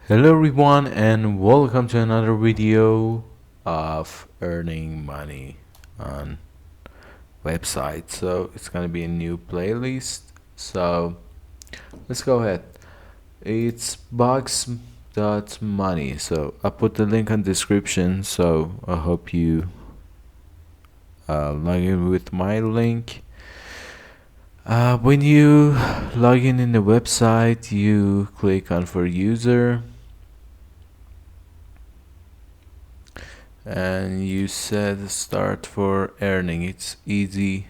Hello everyone and welcome to another video of earning money on website. So it's gonna be a new playlist. So let's go ahead. It's Bux.Money. So I put the link on description. So I hope you log in with my link. When you log in the website, you click on for user and you set start for earning. It's easy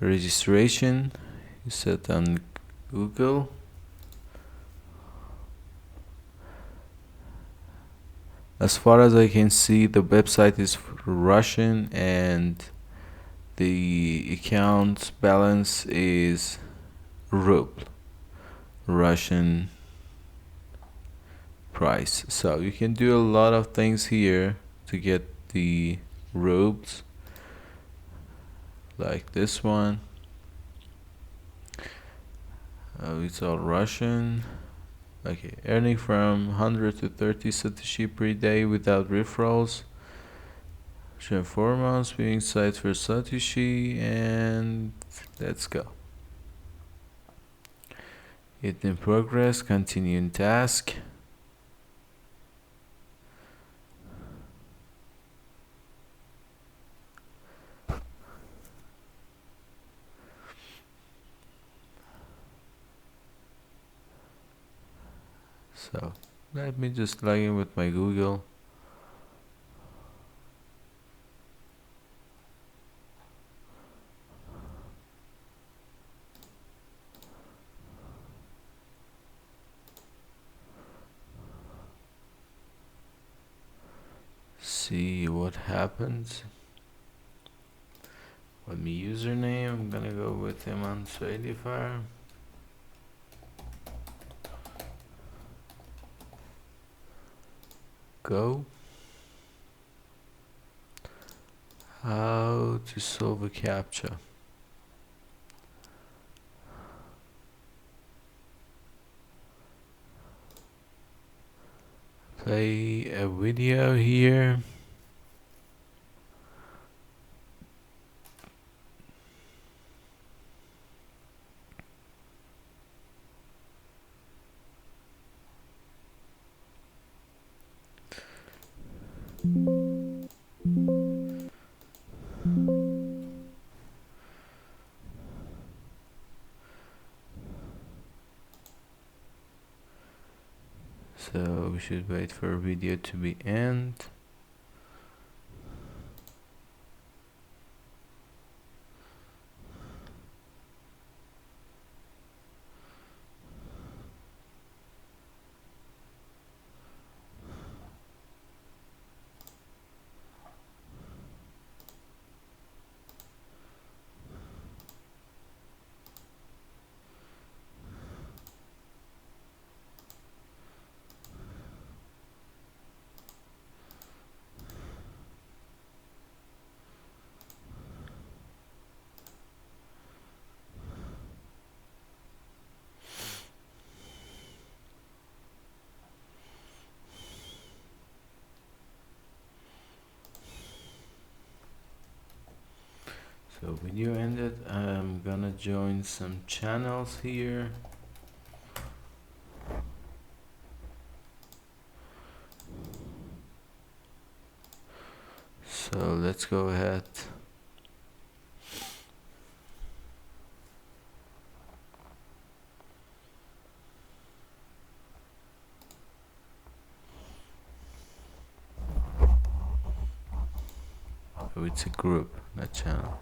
registration. You set on Google. As far as I can see, the website is Russian and the account balance is ruble, Russian price. So you can do a lot of things here to get the rubles, like this one. It's all Russian. Okay, earning from 100 to 30 Satoshi per day without referrals. Share 4 months being site for Satoshi, and let's go. Hit in progress, continue in task. So let me just log in with my Google. See what happens. With my username, I'm gonna go with him on Fire. Go. How to solve a CAPTCHA. Play a video here. So we should wait for a video to be end. So video ended. I'm gonna join some channels here. So let's go ahead. Oh, it's a group, not channel.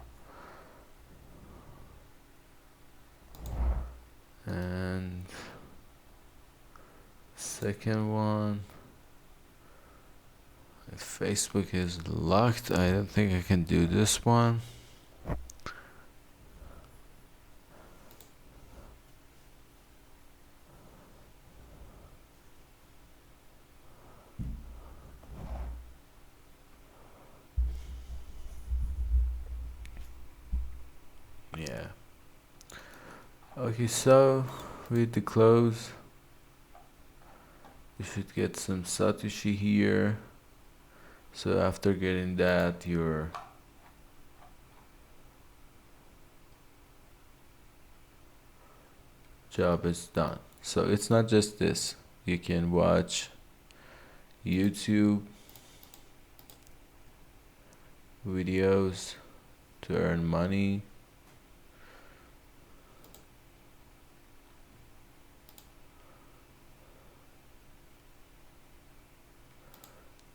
And second one, if Facebook is locked, I don't think I can do this one. Yeah. Okay, so with the close, you should get some Satoshi here. So after getting that, your job is done. So it's not just this. You can watch YouTube videos to earn money.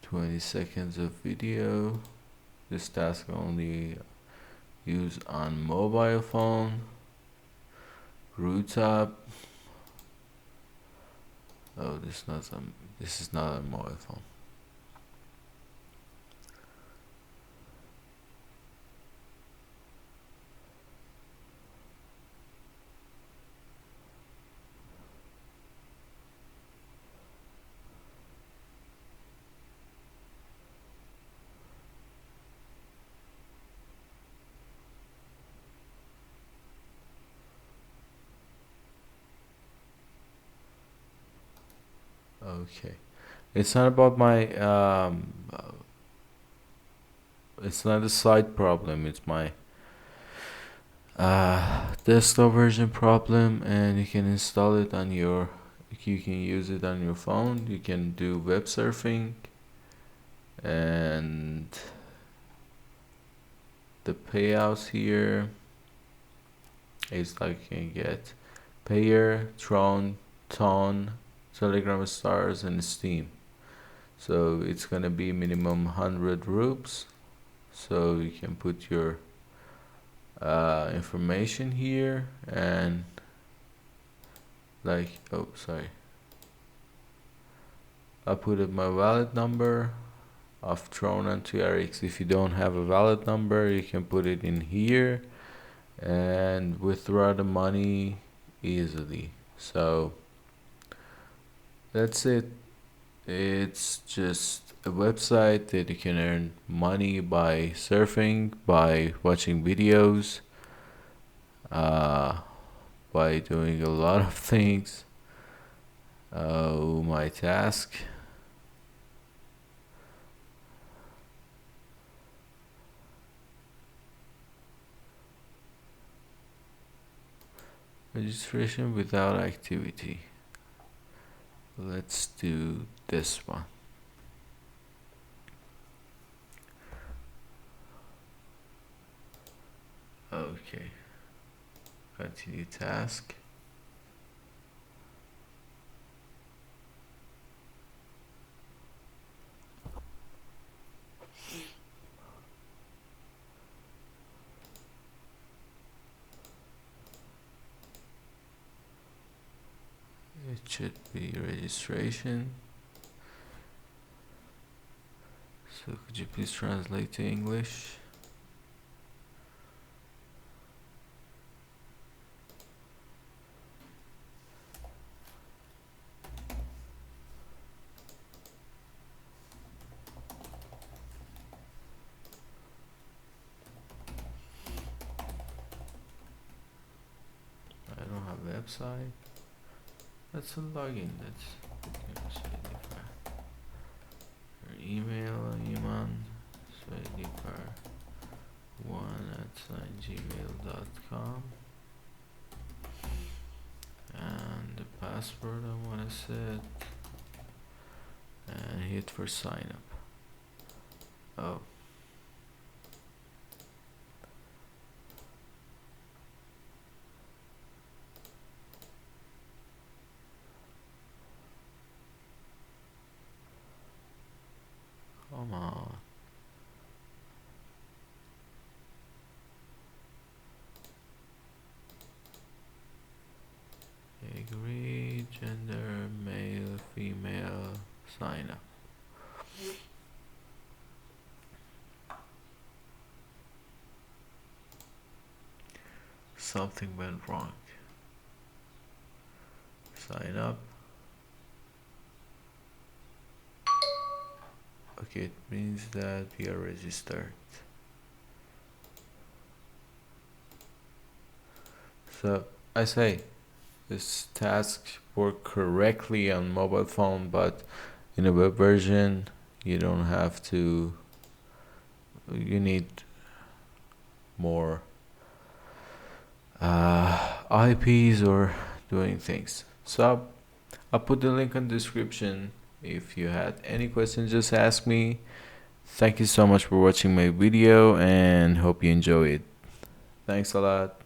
"20 seconds of video. This task only use on mobile phone. Rooftop. Oh, this is not a mobile phone. Okay. It's not about my it's not a side problem, it's my desktop version problem, and you can install it on your, you can use it on your phone. You can do web surfing, and the payouts here is like you can get Payer, Tron, Ton, Telegram Stars, and Steam. So it's gonna be minimum 100 rupees. So you can put your information here, and like, oh sorry, I put in my wallet number of Tron and TRX. If you don't have a wallet number, you can put it in here and withdraw the money easily. So that's it. It's just a website that you can earn money by surfing, by watching videos, by doing a lot of things. My task. Registration without activity. Let's do this one. Okay. Continue task. It should be registration. So could you please translate to English? I don't have a website. That's a login. That's your email, Iman Swedipar1@gmail.com, and the password I want to set, and hit for sign up. Oh, come on. Agree, gender, male, female, sign up. Something went wrong. Sign up. Okay, it means that we are registered. So I say, this task work correctly on mobile phone, but in a web version you don't have to. You need more IPs or doing things. So I'll put the link in the description. If you had any questions, just ask me. Thank you so much for watching my video and hope you enjoy it. Thanks a lot.